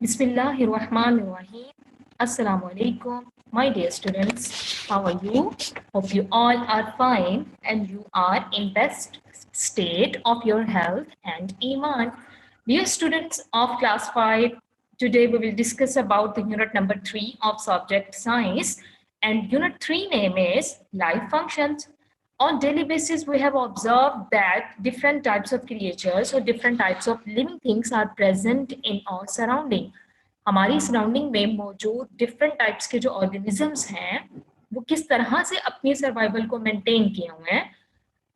Bismillahirrahmanirrahim. Assalamu alaikum, my dear students. How are you? Hope you all are fine and you are in best state of your health and iman. Dear students of class 5, today we will discuss about the unit number 3 of subject science, and unit 3 name is life functions. On daily basis, we have observed that different types of creatures or different types of living things are present in our surrounding. हमारी surrounding में मौजूद different types के जो organisms हैं वो किस तरह से अपनी सर्वाइवल को मेंटेन किए हुए हैं,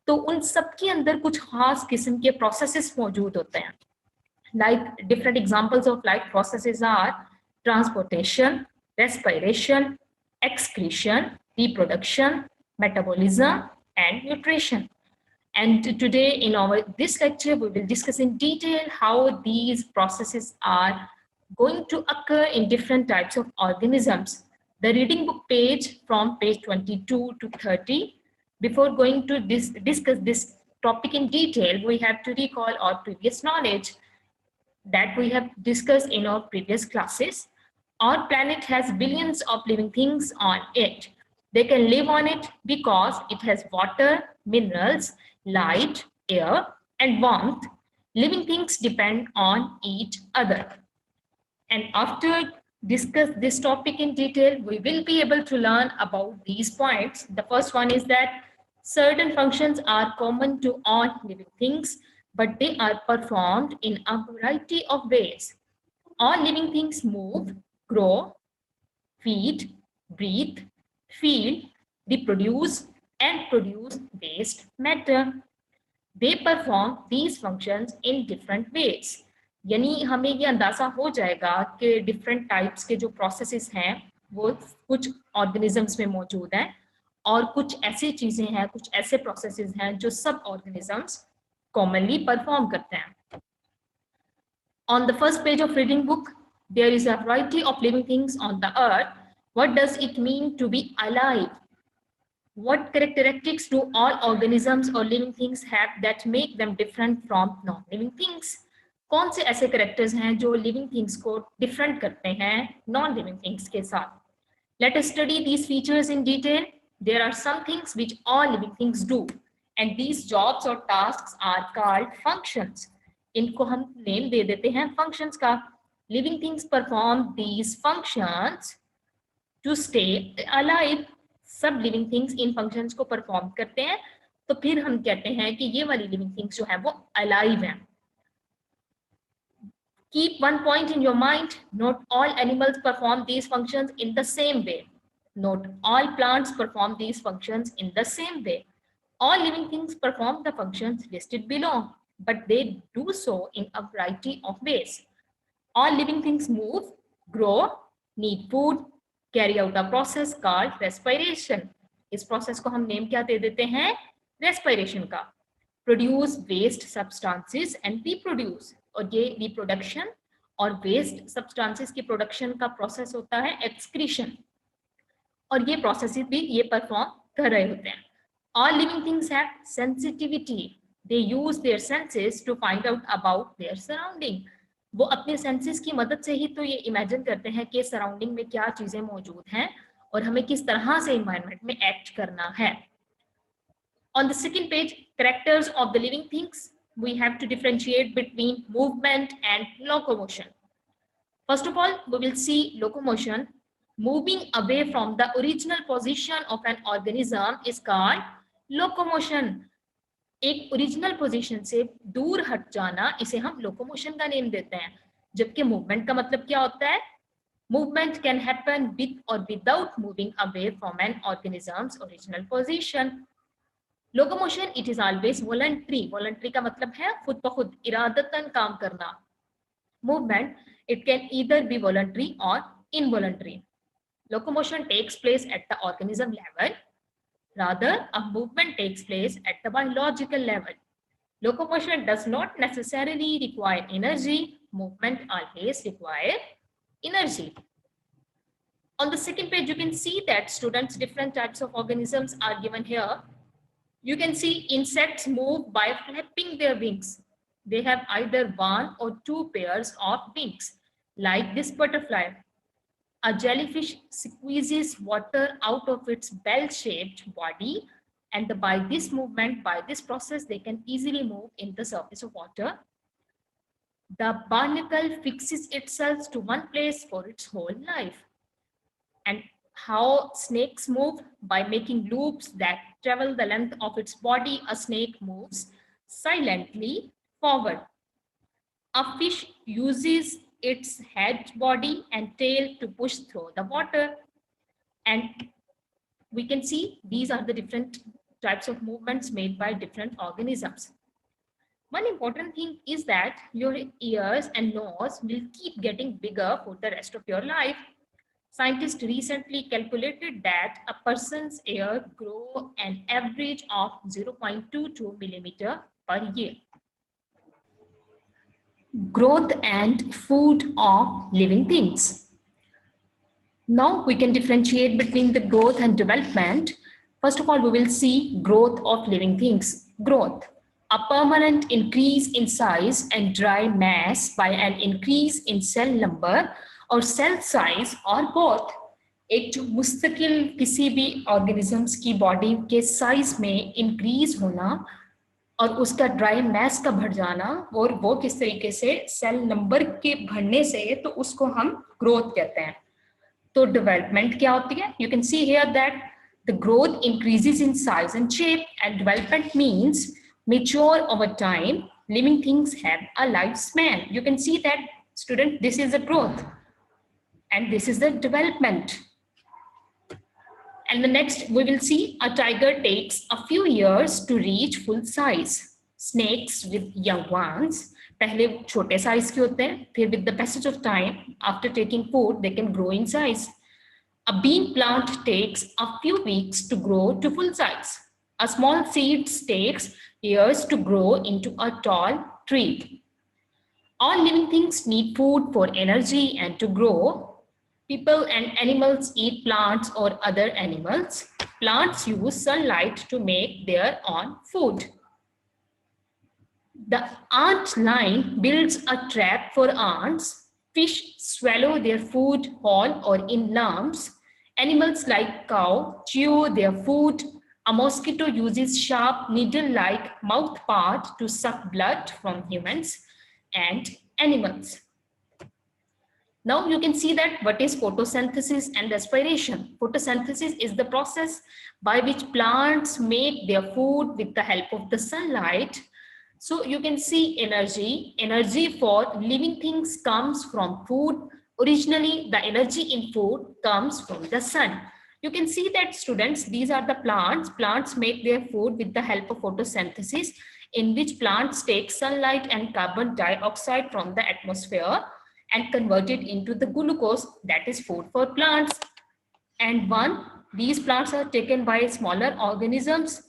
तो उन सब के अंदर कुछ खास किस्म के प्रोसेसेस मौजूद होते हैं. Like different examples of life processes are transportation, respiration, excretion, reproduction, metabolism, and nutrition. And today in our this lecture, we will discuss in detail how these processes are going to occur in different types of organisms. The reading book page from page 22 to 30. Before going to discuss this topic in detail, we have to recall our previous knowledge that we have discussed in our previous classes. Our planet has billions of living things on it. They can live on it because it has water, minerals, light, air, and warmth. Living things depend on each other. And after discuss this topic in detail, we will be able to learn about these points. The first one is that certain functions are common to all living things, but they are performed in a variety of ways. All living things move, grow, feed, breathe, feel, reproduce, and produce waste matter. They perform these functions in different ways. यानी हमें ये अंदाजा हो जाएगा कि different types के जो processes हैं वो कुछ ऑर्गेनिजम्स में मौजूद हैं और कुछ ऐसी चीजें हैं, कुछ ऐसे प्रोसेसेस हैं जो सब ऑर्गेनिजम्स कॉमनली परफॉर्म करते हैं. On the first page of reading book, there is a variety of living things on the earth. What does it mean to be alive? What characteristics do all organisms or living things have that make them different from non-living things? कौन से ऐसे characters हैं जो living things को different करते हैं non-living things के साथ? Let us study these features in detail. There are some things which all living things do, and these jobs or tasks are called functions. इनको हम name दे देते हैं functions का. Living things perform these functions to stay alive. सब living things in functions को perform करते हैं, तो फिर हम कहते हैं कि ये वाली लिविंग थिंग्स जो है वो अलाइव हैं. Keep one point in your mind. Not all animals perform these functions in the same way. Not all plants perform these functions in the same way. All living things perform the functions listed below, but they do so in a variety of ways. All living things move, grow, need food, carry out a process called respiration. इस process को हम name क्या दे देते हैं? Respiration का. Produce waste substances and reproduce, और ये रिप्रोडक्शन और वेस्ट सब्सटेंसेस की प्रोडक्शन का प्रोसेस होता है एक्सक्रीशन, और ये प्रोसेसेस भी ये परफॉर्म कर रहे होते हैं. All living things have sensitivity. They use their senses to find out about their surrounding. वो अपने सेंसेस की मदद से ही तो ये इमेजिन करते हैं कि सराउंडिंग में क्या चीजें मौजूद हैं और हमें किस तरह से एनवायरनमेंट में एक्ट करना है. On the second page, characters of the living things, we have to differentiate between movement and locomotion. First of all, we will see locomotion. Moving away from the original position of an organism is called locomotion. एक original position से दूर हट जाना, इसे हम locomotion का name देते हैं. जबकि मूवमेंट का मतलब क्या होता है? मूवमेंट कैन हैपन विद और without moving away from an organism's original position. Locomotion it is always voluntary. Voluntary का मतलब है खुद ब खुद इरादतन काम करना. Movement it can either be voluntary और involuntary. Locomotion takes place at the organism level. Rather, a movement takes place at the biological level. Locomotion does not necessarily require energy. Movement always requires energy. On the second page, you can see that students, different types of organisms are given here. You can see insects move by flapping their wings. They have either one or two pairs of wings. like this butterfly. A jellyfish squeezes water out of its bell-shaped body, and by this movement, by this process, they can easily move in the surface of water. The barnacle fixes itself to one place for its whole life. And how snakes move? By making loops that travel the length of its body, a snake moves silently forward. A fish uses its head, body, and tail to push through the water. And we can see these are the different types of movements made by different organisms. One important thing is that your ears and nose will keep getting bigger for the rest of your life. Scientists recently calculated that a person's ear grow an average of 0.22 millimeter per year. Growth and food of living things. Now we can differentiate between the growth and development. First of all, we will see growth of living things. Growth, a permanent increase in size and dry mass by an increase in cell number or cell size or both. एक जो मुस्तकिल किसी भी organisms की body के size में increase होना और उसका ड्राई मैस का बढ़ जाना और वो किस तरीके से सेल नंबर के बढ़ने से, तो उसको हम ग्रोथ कहते हैं. तो डेवलपमेंट क्या होती है? You can see here that the growth increases in size and shape and development means mature over time. Living things have a lifespan. You can see that, student, this is the growth and this is the development. And the next we will see a tiger takes a few years to reach full size. Snakes with young ones पहले छोटे size के होते हैं, फिर with the passage of time, after taking food, they can grow in size. A bean plant takes a few weeks to grow to full size. A small seed takes years to grow into a tall tree. All living things need food for energy and to grow. People and animals eat plants or other animals. Plants use sunlight to make their own food. The ant lion builds a trap for ants. Fish swallow their food whole or in lumps. Animals like cow chew their food. A mosquito uses sharp needle-like mouth part to suck blood from humans and animals. Now you can see that what is photosynthesis and respiration. Photosynthesis is the process by which plants make their food with the help of the sunlight. So you can see energy. Energy for living things comes from food. Originally, the energy in food comes from the sun. You can see that, students, these are the plants. Plants make their food with the help of photosynthesis, in which plants take sunlight and carbon dioxide from the atmosphere and convert it into the glucose that is food for plants. And these plants are taken by smaller organisms.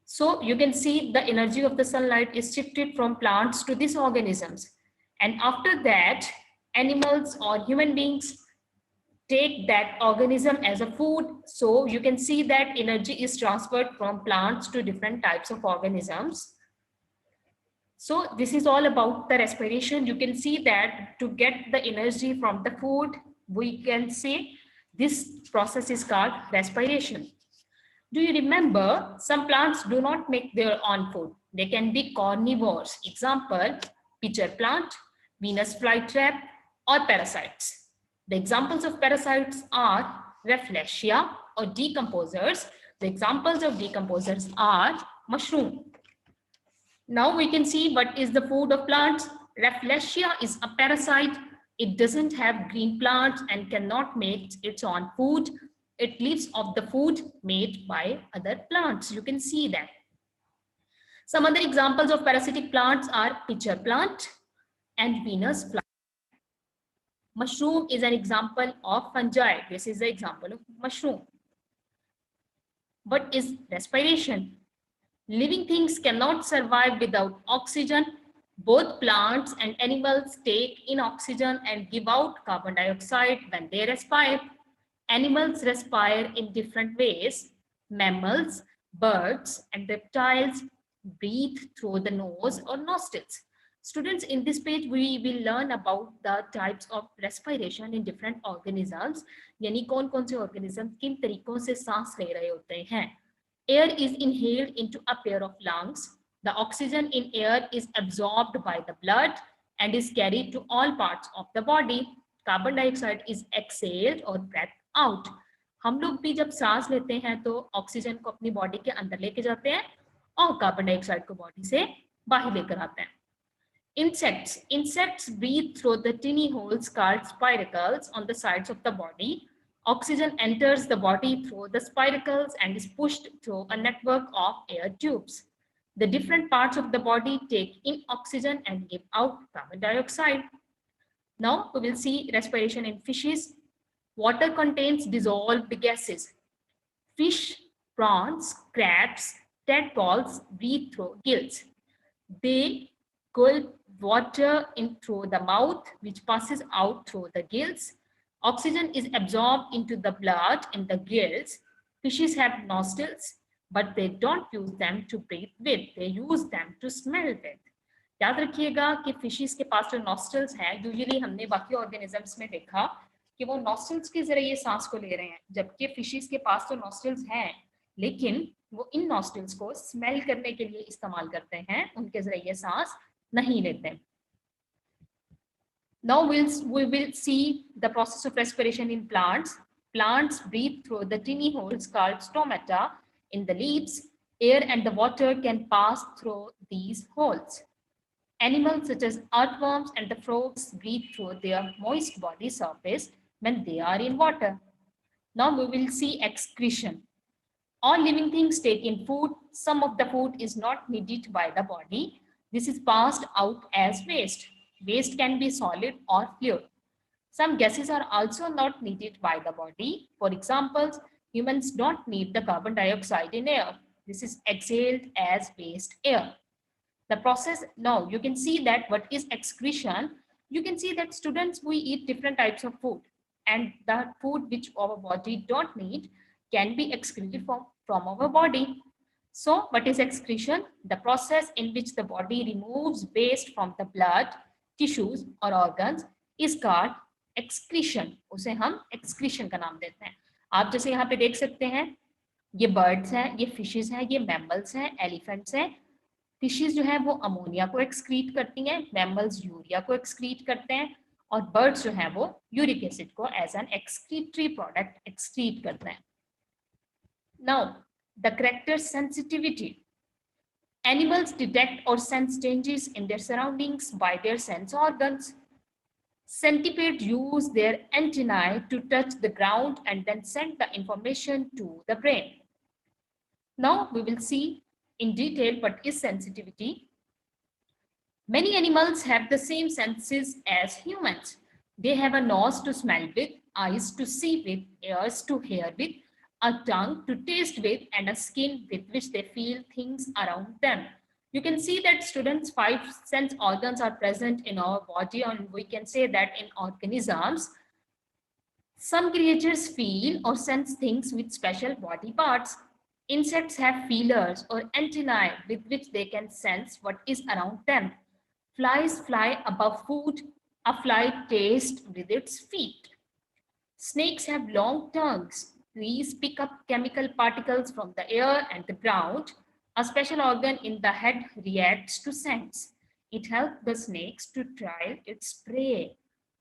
So you can see the energy of the sunlight is shifted from plants to these organisms. And after that, animals or human beings take that organism as a food. So you can see that energy is transferred from plants to different types of organisms. So this is all about the respiration. You can see that to get the energy from the food, we can say this process is called respiration. Do you remember some plants do not make their own food? They can be carnivores. Example, pitcher plant, Venus flytrap, or parasites. The examples of parasites are Rafflesia or decomposers. The examples of decomposers are mushroom. Now we can see what is the food of plants. Rafflesia is a parasite. It doesn't have green plants and cannot make its own food. It lives off the food made by other plants. You can see that. Some other examples of parasitic plants are pitcher plant and Venus fly. Mushroom is an example of fungi. This is the example of mushroom. What is respiration? Living things cannot survive without oxygen. Both plants and animals take in oxygen and give out carbon dioxide when they respire. Animals respire in different ways. Mammals, birds, and reptiles breathe through the nose or nostrils. Students, in this page, we will learn about the types of respiration in different organisms. यानी कौन कौन से organism किन तरीकों से सांस ले रहे होते हैं. Air is inhaled into a pair of lungs. The oxygen in air is absorbed by the blood and is carried to all parts of the body. Carbon dioxide is exhaled or breathed out. हम लोग भी जब सांस लेते हैं तो oxygen को अपनी बॉडी के अंदर लेके जाते हैं और कार्बन डाइऑक्साइड को बॉडी से बाहर लेकर आते हैं. Insects breathe through the tiny holes called spiracles on the sides of the body. Oxygen enters the body through the spiracles and is pushed through a network of air tubes. The different parts of the body take in oxygen and give out carbon dioxide. Now we will see respiration in fishes. Water contains dissolved gases. Fish, prawns, crabs, tadpoles breathe through gills. They gulp water in through the mouth, which passes out through the gills. Oxygen is absorbed into the blood in the gills. Fishes have nostrils, but they don't use them to breathe with. They use them to smell with. याद रखिएगा कि fishes के पास जो nostrils हैं, usually हमने बाकी organisms में देखा कि वो नॉस्ट्रल्स के जरिए सांस को ले रहे हैं, जबकि फिशेस के पास तो नॉस्ट्रल्स हैं लेकिन वो इन नॉस्ट्रल्स को स्मेल करने के लिए इस्तेमाल करते हैं, उनके जरिए सांस नहीं लेते. Now we will see the process of respiration in plants. Plants breathe through the tiny holes called stomata in the leaves. Air and the water can pass through these holes. Animals such as earthworms and the frogs breathe through their moist body surface when they are in water. Now we will see excretion. All living things take in food. Some of the food is not needed by the body. This is passed out as waste. Waste can be solid or fluid. Some gases are also not needed by the body. For example, humans don't need the carbon dioxide in air. This is exhaled as waste air. The process, now you can see that what is excretion. You can see that students, we eat different types of food, and the food which our body don't need can be excreted from our body. So what is excretion? The process in which the body removes waste from the blood, tissues or organs is called excretion. उसे हम excretion का नाम देते हैं. आप जैसे यहाँ पे देख सकते हैं, ये birds हैं, ये fishes हैं, ये mammals हैं, elephants हैं. फिशेस जो है वो अमोनिया को एक्सक्रीट करती हैं, मैमल्स यूरिया को एक्सक्रीट करते हैं, और बर्ड्स जो है वो यूरिक एसिड को as an excretory product excrete करते हैं. Now the character sensitivity. Animals detect or sense changes in their surroundings by their sense organs. Centipedes use their antennae to touch the ground and then send the information to the brain. Now we will see in detail what is sensitivity. Many animals have the same senses as humans. They have a nose to smell with, eyes to see with, ears to hear with, a tongue to taste with, and a skin with which they feel things around them. You can see that students, 5 sense organs are present in our body, and we can say that in organisms, some creatures feel or sense things with special body parts. Insects have feelers or antennae with which they can sense what is around them. Flies fly above food. A fly tastes with its feet. Snakes have long tongues. These pick up chemical particles from the air and the ground. A special organ in the head reacts to scents. It helps the snakes to trail its prey.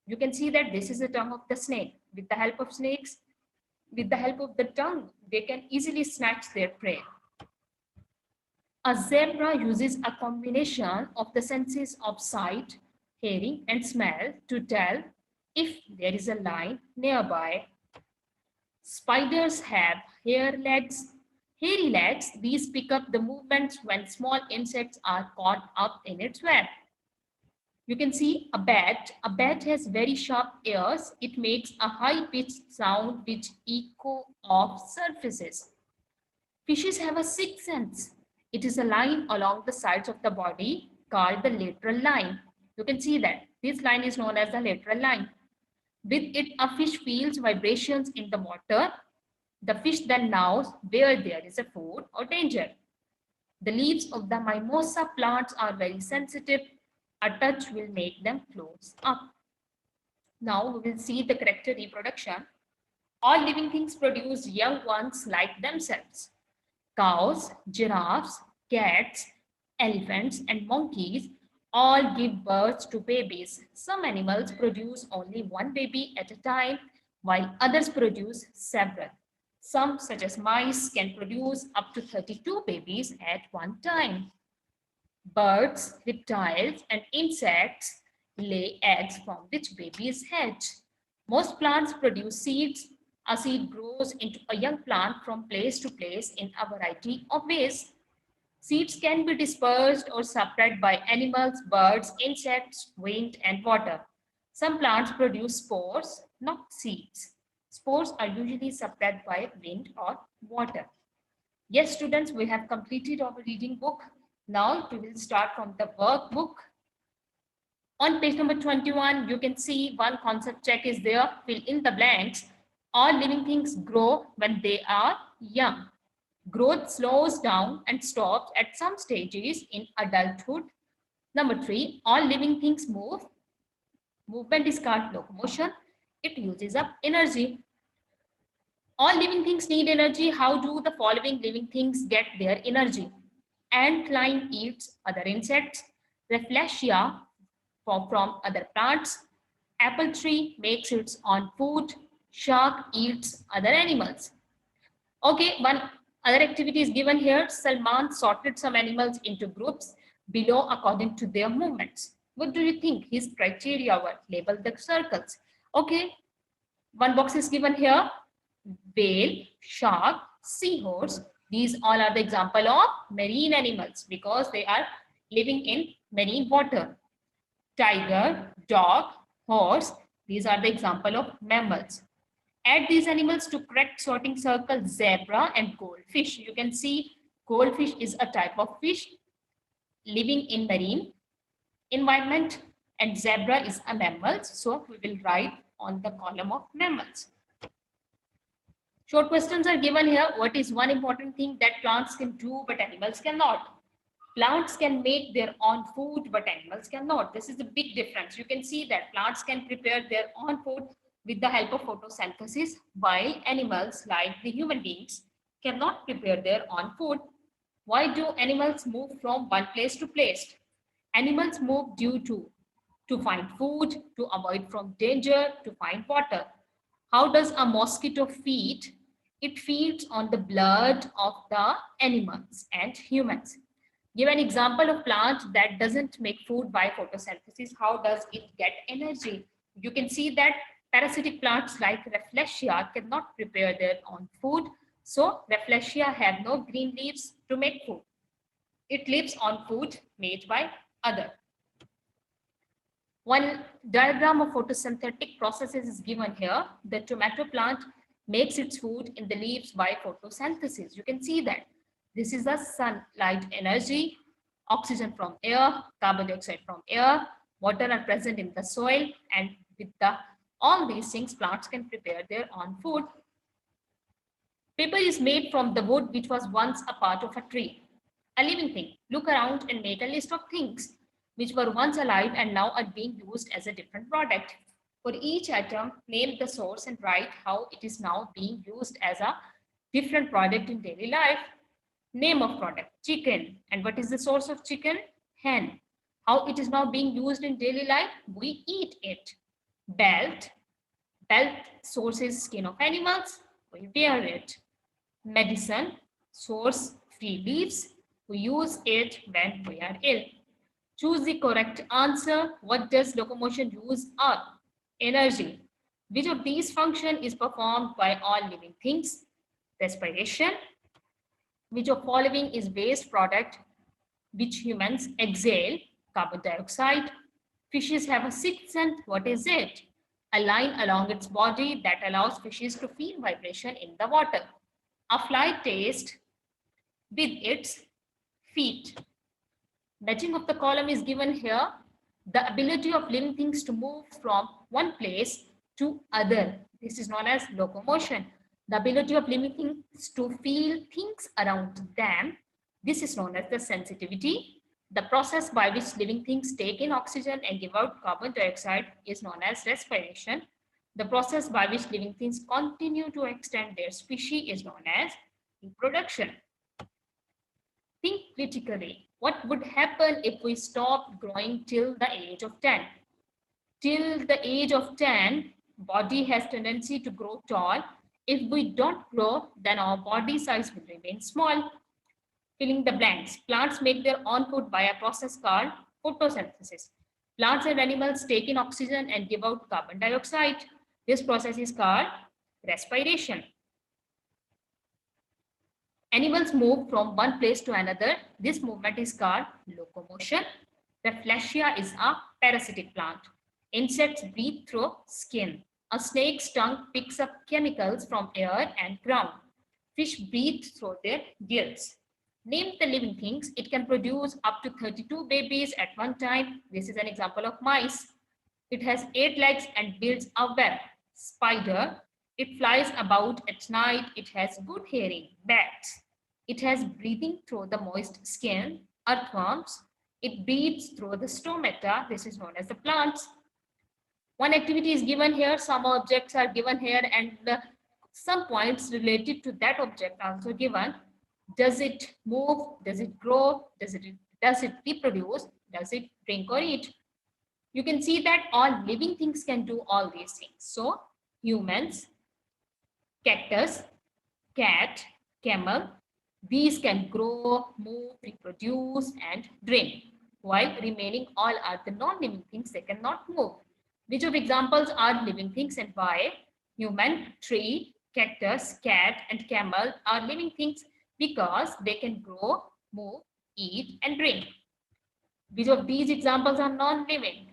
You can see that this is the tongue of the snake. With the help of snakes, with the help of the tongue, they can easily snatch their prey. A zebra uses a combination of the senses of sight, hearing, and smell to tell if there is a lion nearby. Spiders have hairy legs. These pick up the movements when small insects are caught up in its web. You can see a bat. A bat has very sharp ears. It makes a high-pitched sound which echo off surfaces. Fishes have a sixth sense. It is a line along the sides of the body called the lateral line. You can see that this line is known as the lateral line. With it, a fish feels vibrations in the water. The fish then knows where there is a food or danger. The leaves of the mimosa plants are very sensitive. A touch will make them close up. Now we will see the character reproduction. All living things produce young ones like themselves. Cows, giraffes, cats, elephants, and monkeys all give birth to babies. Some animals produce only one baby at a time, while others produce several. Some, such as mice, can produce up to 32 babies at one time. Birds, reptiles, and insects lay eggs from which babies hatch. Most plants produce seeds. A seed grows into a young plant from place to place in a variety of ways. Seeds can be dispersed or spread by animals, birds, insects, wind, and water. Some plants produce spores, not seeds. Spores are usually spread by wind or water. Yes, students, we have completed our reading book. Now we will start from the workbook. On page number 21, you can see one concept check is there. Fill in the blanks. All living things grow when they are young. Growth slows down and stops at some stages in adulthood. Number 3, all living things move. Movement is called locomotion. It uses up energy. All living things need energy. How do the following living things get their energy? Antlion eats other insects. Rafflesia from other plants. Apple tree makes its own food. Shark eats other animals. Okay, one other activity is given here. Salman sorted some animals into groups below according to their movements. What do you think his criteria were? Label the circles. Okay, one box is given here. Whale, shark, seahorse. These all are the example of marine animals because they are living in marine water. Tiger, dog, horse. These are the example of mammals. Add these animals to correct sorting circle, zebra and goldfish. You can see goldfish is a type of fish living in marine environment and zebra is a mammal. So we will write on the column of mammals. Short questions are given here. What is one important thing that plants can do but animals cannot? Plants can make their own food but animals cannot. This is a big difference. You can see that plants can prepare their own food with the help of photosynthesis, while animals like the human beings cannot prepare their own food. Why do animals move from one place to place? Animals move due to find food, to avoid from danger, to find water. How does a mosquito feed? It feeds on the blood of the animals and humans. Give an example of plant that doesn't make food by photosynthesis. How does it get energy? You can see that parasitic plants like Rafflesia cannot prepare their own food. So Rafflesia have no green leaves to make food. It lives on food made by other. One diagram of photosynthetic processes is given here. The tomato plant makes its food in the leaves by photosynthesis. You can see that. This is the sunlight energy, oxygen from air, carbon dioxide from air, water are present in the soil, and with all these things, plants can prepare their own food. Paper is made from the wood which was once a part of a tree. A living thing. Look around and make a list of things which were once alive and now are being used as a different product. For each atom, name the source and write how it is now being used as a different product in daily life. Name of product, chicken. And what is the source of chicken? Hen. How it is now being used in daily life? We eat it. Belt. Belt sources skin of animals. We wear it. Medicine. Source tree leaves. We use it when we are ill. Choose the correct answer. What does locomotion use up? Energy. Which of these function is performed by all living things? Respiration. Which of following is waste product which humans exhale? Carbon dioxide. Fishes have a sixth sense. What is it? A line along its body that allows fishes to feel vibration in the water. A fly tastes with its feet. Matching of the column is given here. The ability of living things to move from one place to other. This is known as locomotion. The ability of living things to feel things around them. This is known as the sensitivity. The process by which living things take in oxygen and give out carbon dioxide is known as respiration. The process by which living things continue to extend their species is known as reproduction. Think critically. What would happen if we stopped growing till the age of 10? Till the age of 10, body has tendency to grow tall. If we don't grow, then our body size will remain small. Filling the blanks. Plants make their own food by a process called photosynthesis. Plants and animals take in oxygen and give out carbon dioxide. This process is called respiration. Animals move from one place to another. This movement is called locomotion. Rafflesia is a parasitic plant. Insects breathe through skin. A snake's tongue picks up chemicals from air and ground. Fish breathe through their gills. Name the living things. It can produce up to 32 babies at one time. This is an example of mice. It has 8 legs and builds a web. Spider. It flies about at night. It has good hearing. Bats. It has breathing through the moist skin. Earthworms. It breathes through the stomata. This is known as the plants. One activity is given here. Some objects are given here, and some points related to that object are also given. Does it move? Does it grow? Does it reproduce? Does it drink or eat? You can see that all living things can do all these things. So humans, cactus, cat, camel, these can grow, move, reproduce, and drink, while remaining all are the non-living things. They cannot move. Which of examples are living things and why? Human, tree, cactus, cat, and camel are living things because they can grow, move, eat, and drink. Which of these examples are non-living?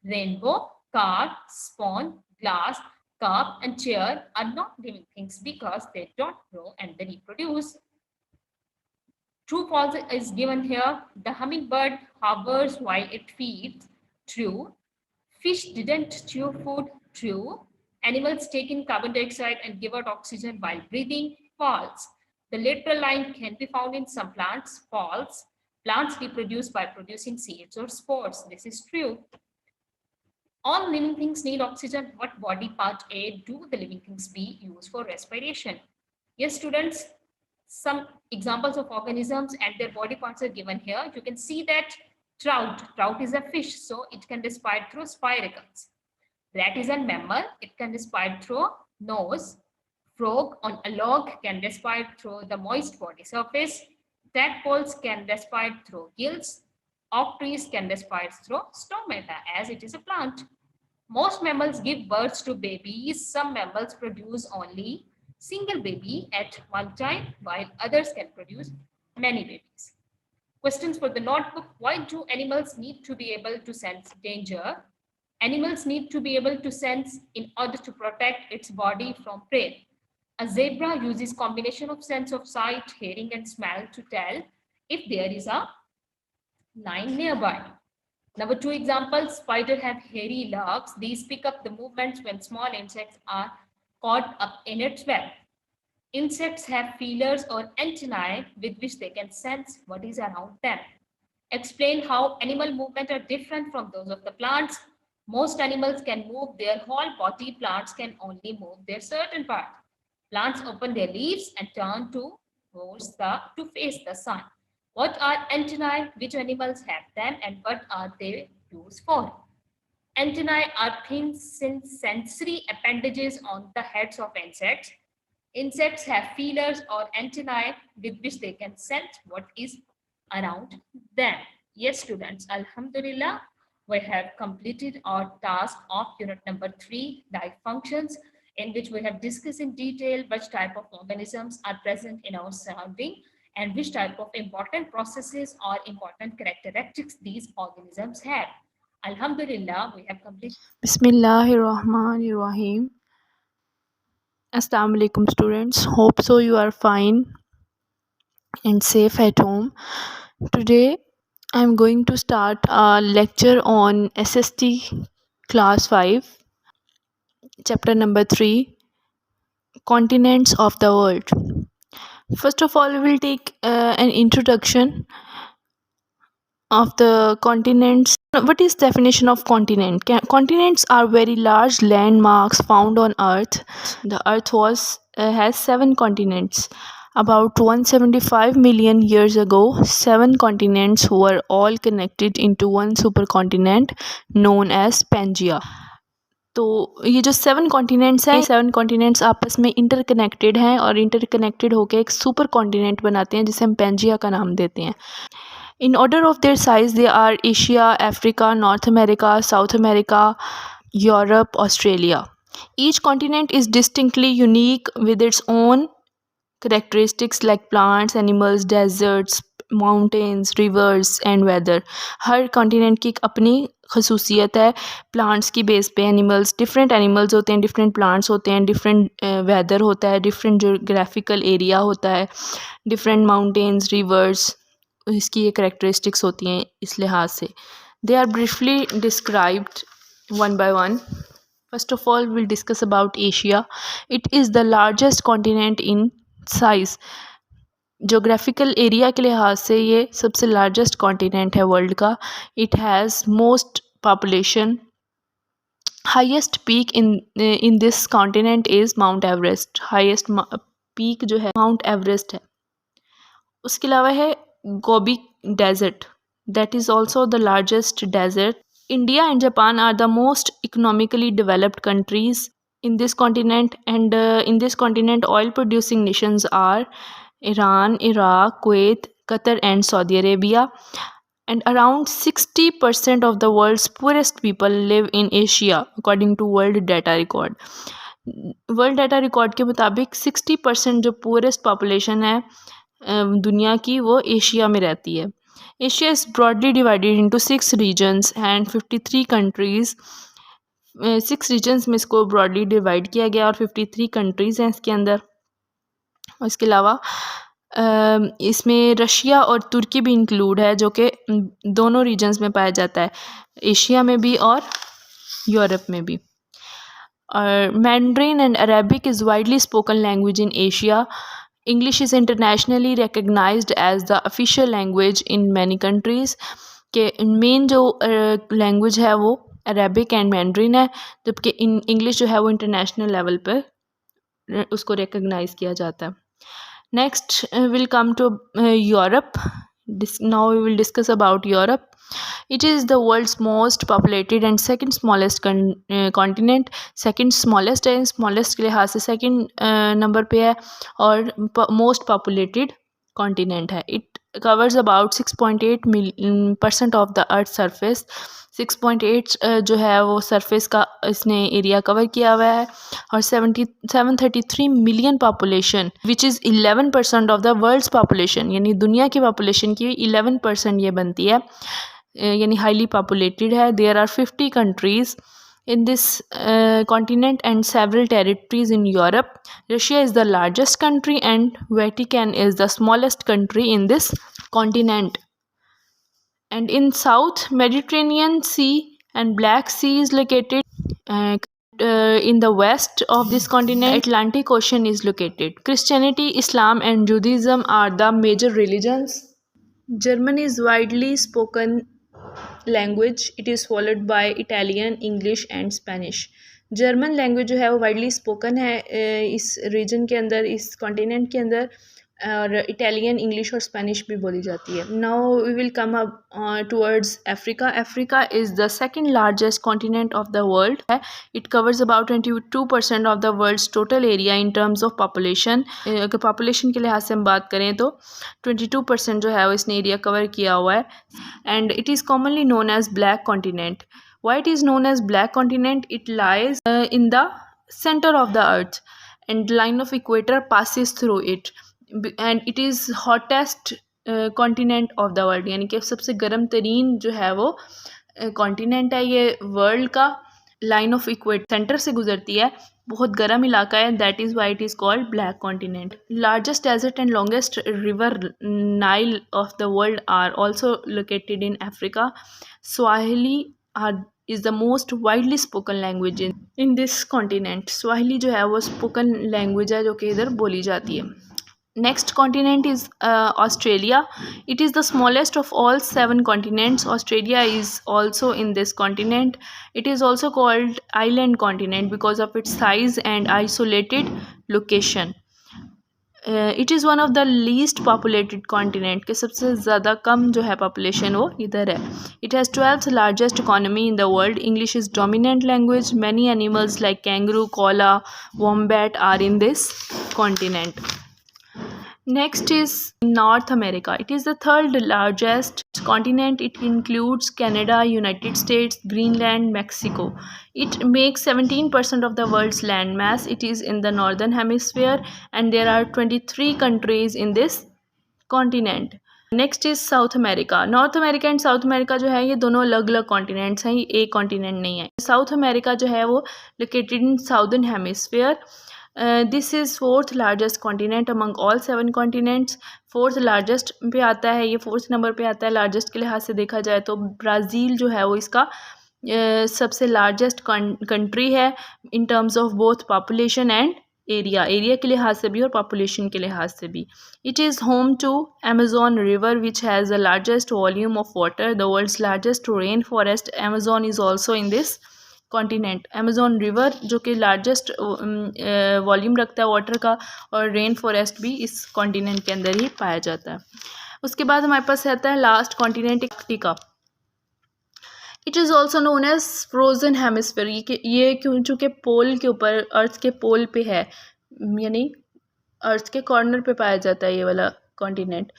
Rainbow, car, spawn, glass, cup, and chair are not living things because they don't grow and they reproduce. True, false is given here. The hummingbird hovers while it feeds. True. Fish didn't chew food. True. Animals take in carbon dioxide and give out oxygen while breathing. False. The lateral line can be found in some plants. False. Plants reproduce by producing seeds or spores. This is true. All living things need oxygen. What body part A do the living things B use for respiration? Yes, students, some examples of organisms and their body parts are given here. You can see that trout is a fish, so it can respire through spiracles. Rat is a mammal, it can respire through nose. Frog on a log can respire through the moist body surface. Tadpoles can respire through gills. Oak trees can respire through stomata as it is a plant. Most mammals give birth to babies. Some mammals produce only single baby at one time, while others can produce many babies. Questions for the notebook. Why do animals need to be able to sense danger? Animals need to be able to sense in order to protect its body from prey. A zebra uses combination of sense of sight, hearing, and smell to tell if there is a lion nearby. Number 2 example, spiders have hairy legs. These pick up the movements when small insects are caught up in its web. Insects have feelers or antennae with which they can sense what is around them. Explain how animal movements are different from those of the plants. Most animals can move their whole body. Plants can only move their certain part. Plants open their leaves and turn to face the sun. What are antennae? Which animals have them and what are they used for? Antennae are thin sensory appendages on the heads of insects. Insects have feelers or antennae with which they can sense what is around them. Yes, students, Alhamdulillah, we have completed our task of unit number 3, life functions, in which we have discussed in detail which type of organisms are present in our surrounding and which type of important processes or important characteristics these organisms have. Alhamdulillah, we have completed. Bismillahirrahmanirrahim. Assalamu alaikum students. Hope so you are fine and safe at home. Today I am going to start a lecture on SST class 5 chapter number 3, continents of the world. First of all, we will take an introduction of the continents. What is definition of continent? Continents are very large landmarks found on Earth. The Earth has 7 continents. About 175 million years ago, 7 continents were all connected into one supercontinent known as Pangaea. तो ये जो 7 continents हैं, 7 continents आपस में interconnected हैं और interconnected होकर एक सुपर कॉन्टिनेंट बनाते हैं जिसे हम पेंजिया का नाम देते हैं. In order of their size, they are Asia, Africa, North America, South America, Europe, Australia. Each continent is distinctly unique with its own characteristics like plants, animals, deserts, mountains, rivers and weather. हर continent की एक अपनी खसूसियत है. Plants की base पे animals, different animals होते हैं, different plants होते हैं, डिफरेंट वेदर होता है, डिफरेंट जोग्राफिकल एरिया होता है, डिफरेंट माउंटेन्स, रिवर्स, इसकी ये करेक्टरिस्टिक्स होती हैं इस लिहाज से. They are briefly described one by one. First of all, we'll discuss about Asia. It is the largest continent in size. Geographical area के लिहाज से ये सबसे लार्जेस्ट कॉन्टिनेंट है वर्ल्ड का. It has most population. Highest peak in this continent is Mount Everest. Highest peak जो है Mount Everest है. उसके अलावा है Gobi desert, that is also the largest desert. India and Japan are the most economically developed countries in this continent, and in this continent oil producing nations are Iran, Iraq, Kuwait, Qatar and Saudi Arabia. And around 60% of the world's poorest people live in Asia according to World Data Record. World data record के मुताबिक 60% जो poorest population है दुनिया की वो Asia में रहती है. Asia is broadly divided into 6 regions and 53 countries. 6 regions में इसको broadly divide किया गया और 53 countries हैं इसके अंदर. और इसके अलावा इसमें रशिया और तुर्की भी इंक्लूड है जो कि दोनों रीजन्स में पाया जाता है, एशिया में भी और यूरोप में भी. और mandarin and Arabic is widely spoken language in Asia. English is internationally recognized as the official language in many countries. के मेन जो लैंग्वेज है वो अरेबिक एंड मैंड्रिन है, जबकि इंग्लिश जो है वो इंटरनेशनल लेवल पर उसको रिकग्नाइज किया जाता है. Next will come to Europe. Now we will discuss about Europe. It is the world's most populated and second smallest continent. Second smallest है, smallest के लिहाज से second नंबर पे है और most populated continent है. It covers about 6.8% of the earth's surface. 6.8 जो है वो सरफेस का इसने एरिया कवर किया हुआ है. और 733 million population which is 11% of the world's population, यानी दुनिया की पॉपुलेशन की 11% ये बनती है, यानी हाईली पॉपुलेटेड है. There are 50 countries in this continent and several territories in Europe. Russia is the largest country and Vatican is the smallest country in this continent. And in South Mediterranean Sea and Black Sea is located. In the west of this continent, Atlantic Ocean is located. Christianity, Islam and Judaism are the major religions. German is widely spoken language. It is followed by Italian, English and Spanish. German language जो है वो widely spoken है इस reason के अंदर, इस continent के अंदर, और इटालियन, इंग्लिश और स्पेनिश भी बोली जाती है. Now we will come up towards Africa. Africa is the second largest continent of the world है. It covers about 22% of the world's total area in terms of population. अगर population के लिहाज से हम बात करें तो 22% जो है वो इसने एरिया कवर किया हुआ है. And it is commonly known as black continent. Why it is known as black continent? It lies in the center of the earth and the line of equator passes through it, and it is hottest continent of the world, यानी कि सबसे गर्म तरीन जो है वो continent है ये वर्ल्ड का. लाइन ऑफ इक्वेटर सेंटर से गुजरती है, बहुत गर्म इलाका है. That is why it is called black continent. Largest desert and longest river Nile of the world are also located in Africa. Swahili is the most widely spoken language in this continent. Swahili जो है वो spoken language है जो कि इधर बोली जाती है. Next continent is Australia. It is the smallest of all 7 continents. Australia is also in this continent. It is also called island continent because of its size and isolated location. It is one of the least populated continent के सबसे ज़्यादा कम जो है population वो इधर है. It has 12th largest economy in the world. English is dominant language. Many animals like kangaroo, koala, wombat are in this continent. Next is North America. It is the third largest continent. It includes Canada, United States, Greenland, Mexico. It makes 17% of the world's land mass. It is in the northern hemisphere and there are 23 countries in this continent. Next is south America. North America and south America जो है ये दोनों अलग अलग continents हैं, ये एक continent नहीं है. साउथ अमेरिका जो है वो located in southern hemisphere. This is fourth largest continent among all 7 continents. Fourth largest पे आता है, ये फोर्थ नंबर पे आता है लार्जेस्ट के लिहाज से देखा जाए तो. ब्राज़ील जो है वो इसका सबसे लार्जेस्ट कंट्री है इन terms of both population and area के लिहाज से भी और पॉपुलेशन के लिहाज से भी. It is home to Amazon river which has the largest volume of water. The world's largest rain forest Amazon is also in this continent. Amazon river जो कि लार्जेस्ट वॉल्यूम रखता है वाटर का, और रेन फॉरेस्ट भी इस continent के अंदर ही पाया जाता है. उसके बाद हमारे पास रहता है last continent Antarctica. It is also known as frozen hemisphere. ये क्यों, चूँकि पोल के ऊपर, अर्थ के पोल पे है, यानी अर्थ के कॉर्नर पे पाया जाता है ये वाला continent.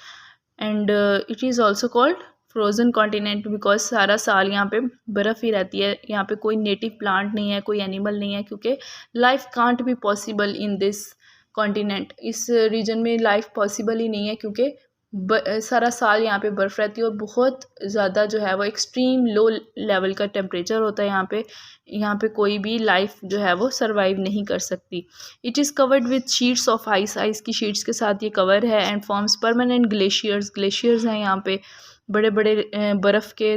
And it is also called frozen continent because सारा साल यहाँ पे बर्फ़ ही रहती है. यहाँ पे कोई नेटिव प्लांट नहीं है, कोई एनिमल नहीं है, क्योंकि life can't be possible in this continent. इस रीजन में लाइफ पॉसिबल ही नहीं है क्योंकि सारा साल यहाँ पे बर्फ़ रहती है और बहुत ज़्यादा जो है वो एक्सट्रीम लो लेवल का टेम्परेचर होता है यहाँ पे. यहाँ पे कोई भी लाइफ जो है वो सरवाइव नहीं कर सकती. It is covered with sheets of ice. Ice की शीट्स के साथ ये कवर है. एंड फॉर्म्स परमानेंट ग्लेशियर्स हैं यहाँ पे, बड़े बड़े बर्फ़ के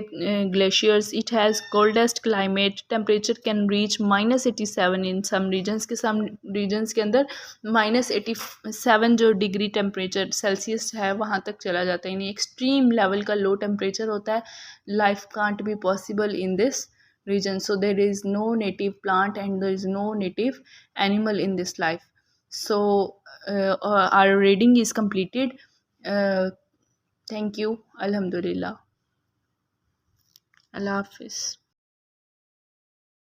glaciers. It has coldest climate. Temperature can reach -87 in some regions के अंदर -87 जो डिग्री टेम्परेचर सेल्सियस है वहाँ तक चला जाता है. यानी एक्सट्रीम लेवल का लो टेम्परेचर होता है. Life can't be possible in this region, so there is no native plant and there is no native animal in this life. So our reading is completed. Thank you. Alhamdulillah. Allah Hafiz.